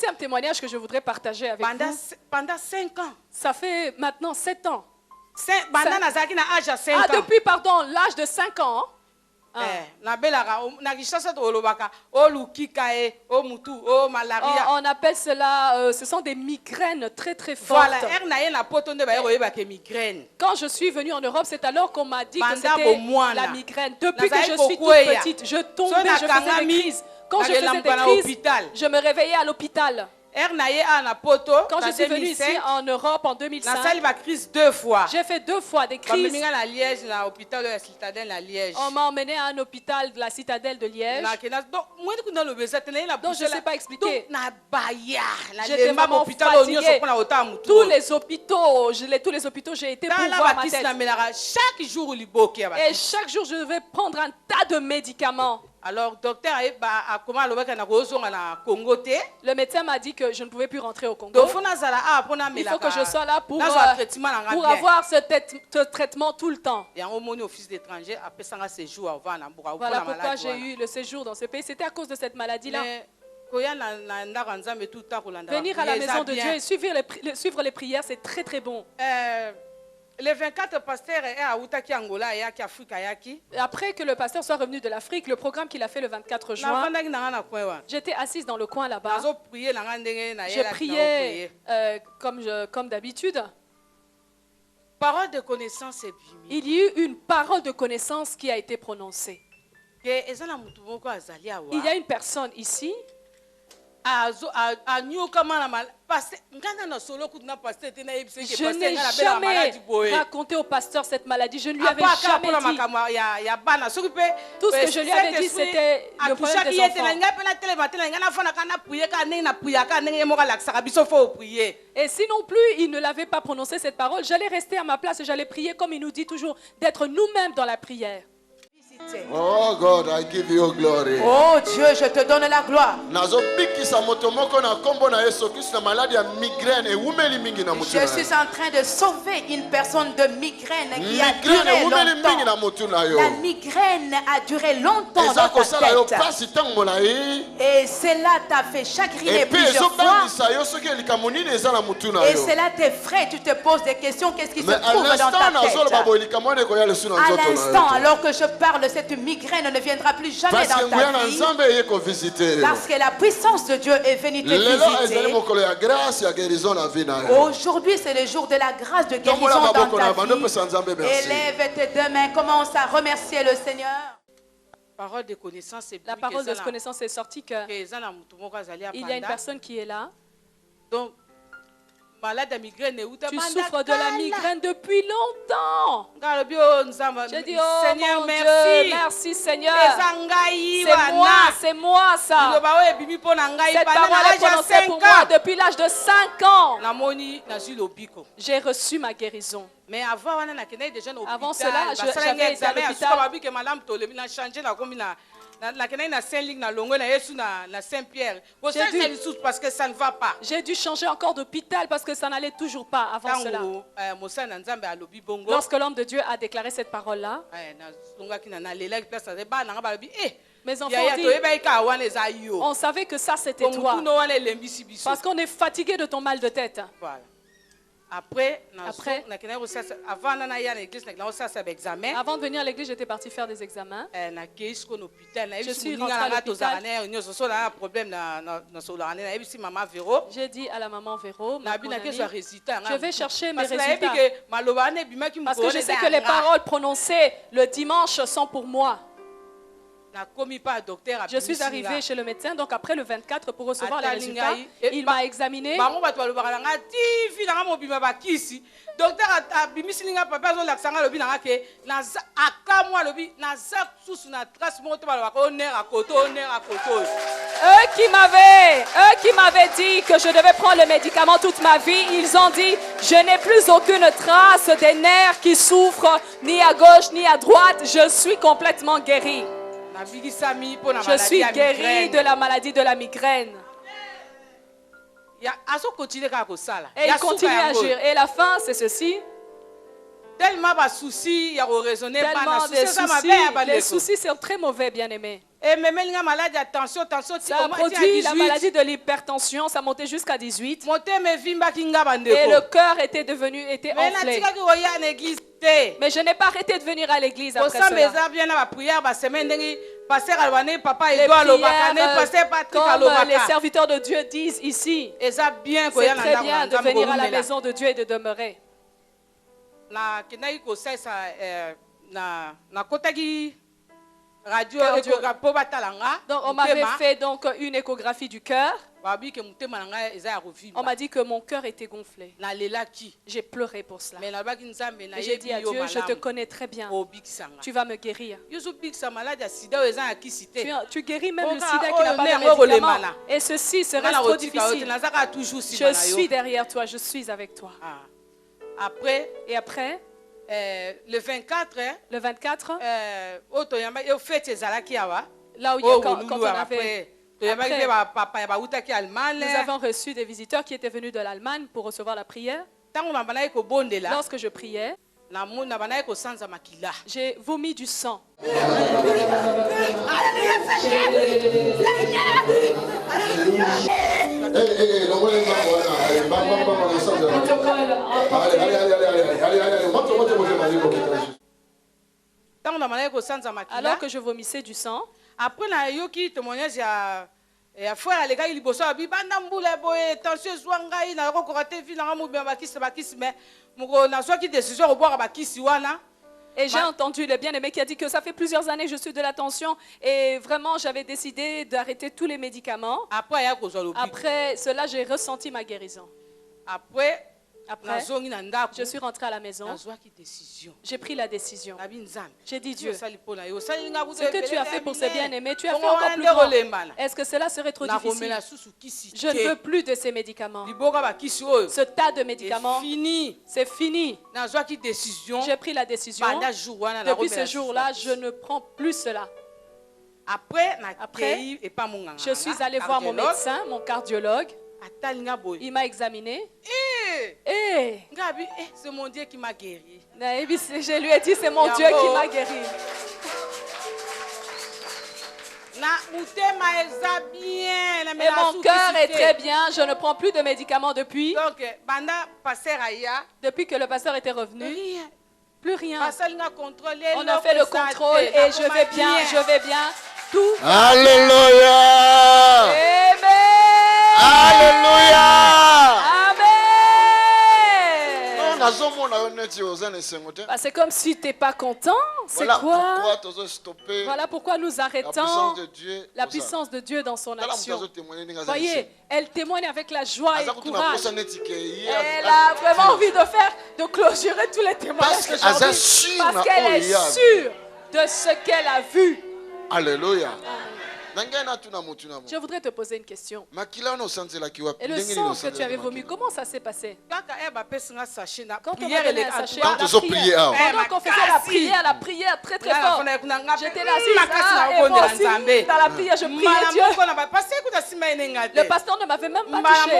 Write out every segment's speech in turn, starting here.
deuxième témoignage que je voudrais partager avec vous. Pendant 5 ans. Ça fait maintenant 7 ans. Depuis, pardon, l'âge de 5 ans. On appelle cela, ce sont des migraines très très fortes. Quand je suis venue en Europe, c'est alors qu'on m'a dit que c'était la migraine. Depuis que je suis toute petite, je tombais, je faisais des crises. Quand je faisais des crises, je me réveillais à l'hôpital. Quand je suis venue ici en Europe en 2005, j'ai fait 2 fois des crises. On m'a emmené à un hôpital de la citadelle de Liège. Donc je ne sais pas expliquer. J'étais vraiment fatiguée. Tous les hôpitaux, j'ai été pour voir ma tête. Et chaque jour, je devais prendre un tas de médicaments. Alors, docteur, le médecin m'a dit que je ne pouvais plus rentrer au Congo. Il faut que je sois là pour avoir ce traitement tout le temps. Voilà pourquoi j'ai eu le séjour dans ce pays. C'était à cause de cette maladie-là. Venir à la maison de Dieu et suivre les prières, c'est très très bon. Les 24 pasteurs à Angola et à Afrique. Après que le pasteur soit revenu de l'Afrique, le programme qu'il a fait le 24 juin, j'étais assise dans le coin là-bas. Je priais comme d'habitude. Parole de connaissance. Il y a eu une parole de connaissance qui a été prononcée. Il y a une personne ici. Je n'ai jamais raconté au pasteur cette maladie. Je ne lui avais jamais dit. Tout ce que je lui avais dit, c'était le problème des enfants. Et si non plus il ne l'avait pas prononcé cette parole, j'allais rester à ma place et j'allais prier comme il nous dit toujours, d'être nous-mêmes dans la prière. Oh God, I give you glory. Oh Dieu, je te donne la gloire. Je suis en train de sauver une personne de migraine qui a duré longtemps. La migraine a duré longtemps dans ta tête. Et cela t'a fait chagriner plusieurs fois. Et cela t'effraie, tu te poses des questions, qu'est-ce qui se trouve dans ta tête? À l'instant, alors que je parle, cette migraine ne viendra plus jamais dans ta vie. Parce que la puissance de Dieu est venue te visiter. Aujourd'hui, c'est le jour de la grâce de guérison dans ta vie. Élève tes 2 mains, commence à remercier le Seigneur. La parole de connaissance est sortie qu'il y a une personne qui est là. Donc, tu souffres de la migraine depuis longtemps. Je dis, oh Seigneur, mon Dieu, merci Seigneur. C'est moi ça. Cette parole est prononcée pour moi depuis l'âge de 5 ans. J'ai reçu ma guérison. Mais avant cela, j'avais été à l'hôpital. J'ai dû changer encore d'hôpital parce que ça n'allait toujours pas avant cela. Lorsque l'homme de Dieu a déclaré cette parole-là, mes enfants disent, on savait que ça c'était toi. Parce qu'on est fatigué de ton mal de tête. Après, avant de venir à l'église, j'étais partie faire des examens. Je suis rentrée à l'hôpital. J'ai dit à la maman Véro, je vais chercher mes résultats. Parce que je sais que les paroles prononcées le dimanche sont pour moi. Je suis arrivée chez le médecin, donc après le 24 pour recevoir les résultats, il m'a examiné. Eux qui m'avaient dit que je devais prendre le médicament toute ma vie, ils ont dit, je n'ai plus aucune trace des nerfs qui souffrent, ni à gauche ni à droite, je suis complètement guérie. Je suis guérie de la maladie de la migraine. Et il continue à agir. Et la fin, c'est ceci. Tellement de soucis, les soucis sont très mauvais, bien-aimés. Ça a produit la maladie de l'hypertension, ça montait jusqu'à 18. Et le cœur était enflé. Mais je n'ai pas arrêté de venir à l'église après cela. Comme les serviteurs de Dieu disent ici, c'est très bien de venir à la maison de Dieu et de demeurer. Donc on m'avait fait une échographie du cœur. On m'a dit que mon cœur était gonflé. J'ai pleuré pour cela. Et j'ai dit à Dieu, je te connais très bien. Tu vas me guérir. Tu guéris même le sida qui n'a pas de médicament. Et ceci serait trop difficile. Je suis derrière toi, je suis avec toi. Et après, le 24, là où quand on avait, après, nous avons reçu des visiteurs qui étaient venus de l'Allemagne pour recevoir la prière. Lorsque je priais, j'ai vomi du sang. Alors que je vomissais du sang, après na yoki témoignage ya frère alega liboso abi banda mbula boye tension zwanga ina ko korate vi na mu bakisi mais muko na swaki décision ko boire bakisi wana. Et j'ai entendu le bien-aimé qui a dit que ça fait plusieurs années que je suis de la tension et vraiment j'avais décidé d'arrêter tous les médicaments. Après cela, j'ai ressenti ma guérison. Après, je suis rentrée à la maison. J'ai pris la décision. J'ai dit Dieu, ce que tu as fait pour ces bien-aimés, tu as fait encore plus grand. Est-ce que cela serait trop difficile? Je ne veux plus de ces médicaments. Ce tas de médicaments, c'est fini. J'ai pris la décision. Depuis ce jour-là, je ne prends plus cela. Après, je suis allée voir mon médecin, mon cardiologue. Il m'a examiné. C'est mon Dieu qui m'a guéri. Je lui ai dit, c'est mon Dieu qui m'a guéri. Et mon cœur est très bien. Je ne prends plus de médicaments depuis. Depuis que le pasteur était revenu. Plus rien. On a fait le contrôle et je vais bien. Tout. Alléluia. Amen. Alléluia. Amen. C'est comme si tu n'es pas content. C'est quoi? Voilà pourquoi nous arrêtons la puissance de Dieu dans son action. Voyez, elle témoigne avec la joie et le courage. Elle a vraiment envie de clôturer tous les témoignages que j'ai envie, parce qu'elle est sûre de ce qu'elle a vu. Alléluia. Je voudrais te poser une question. Et le sang que tu avais vomi, comment ça s'est passé? Quand on m'a donné un sachet, pendant qu'on faisait la prière très très fort, j'étais là et moi aussi, dans la prière, je priais Dieu. Le pasteur ne m'avait même pas touché.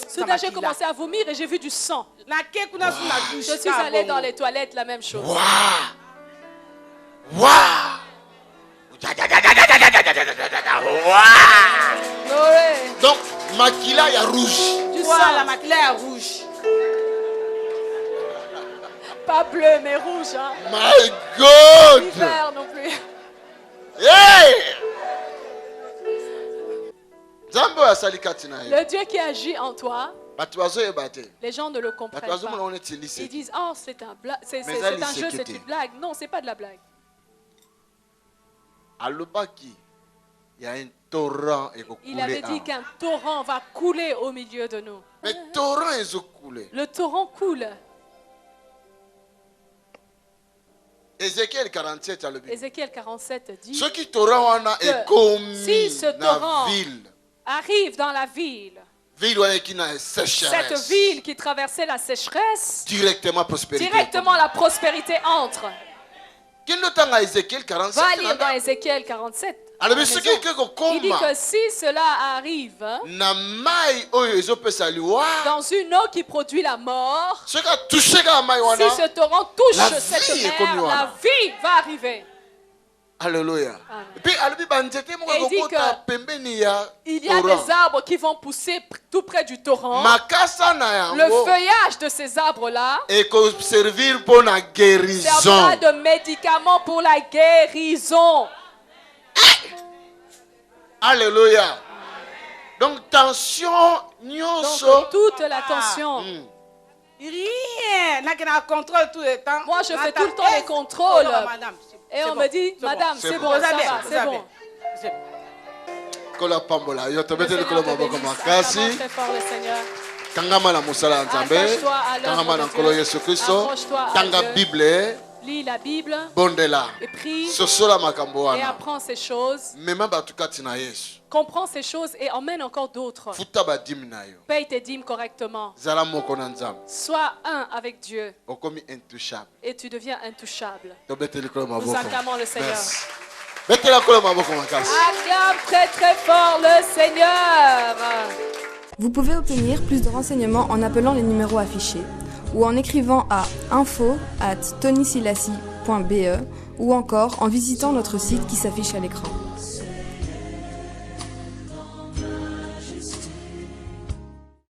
Soudain, j'ai commencé à vomir et j'ai vu du sang. Je suis allée dans les toilettes, la même chose. Donc, maquilla est rouge. Tu vois, la maquilla est rouge. Pas bleu, mais rouge. Hein. My God. Ni vert non plus. Hey! Le Dieu qui agit en toi, les gens ne le comprennent pas. Ils disent, oh, c'est un jeu, c'est une blague. Non, c'est pas de la blague. Il avait dit qu'un torrent va couler au milieu de nous. Le torrent coule. Ézéchiel 47 dit que si ce torrent arrive dans la ville, cette ville qui traversait la sécheresse, directement la prospérité entre. Va lire dans Ézéchiel 47. Il dit que si cela arrive dans une eau qui produit la mort, si ce torrent touche cette mer, la vie va arriver. Alléluia. Et puis, il dit qu'il y a des arbres qui vont pousser tout près du torrent. Le feuillage de ces arbres-là servira de médicament pour la guérison. Alléluia. Donc, tension, donc, toute la tension. Rien. Contrôle tout le temps. Moi, je fais tout le temps les contrôles. Et on me dit, madame, c'est bon, ça va, c'est bon. Kola pambola, yo tobete le mabo comme kasi. Très fort le Seigneur. Tangama la musala nzambe. Tangama na nkolo Yesu Kristo. Tanga Bible. Lis la Bible. Bondela. Et prie. Sosola makambo wana. Et apprends ces choses. Mema batukati na Yesu. Comprends ces choses et emmène encore d'autres. Futa ba dim na yo. Paye tes dîmes correctement. Zala moko na nzambe. Sois un avec Dieu. Okomi intouchable. Et tu deviens intouchable. Tobete le mabo. Nous acclamons le Seigneur. Acclame très très fort le Seigneur. Vous pouvez obtenir plus de renseignements en appelant les numéros affichés ou en écrivant à info@tonysilassi.be ou encore en visitant notre site qui s'affiche à l'écran.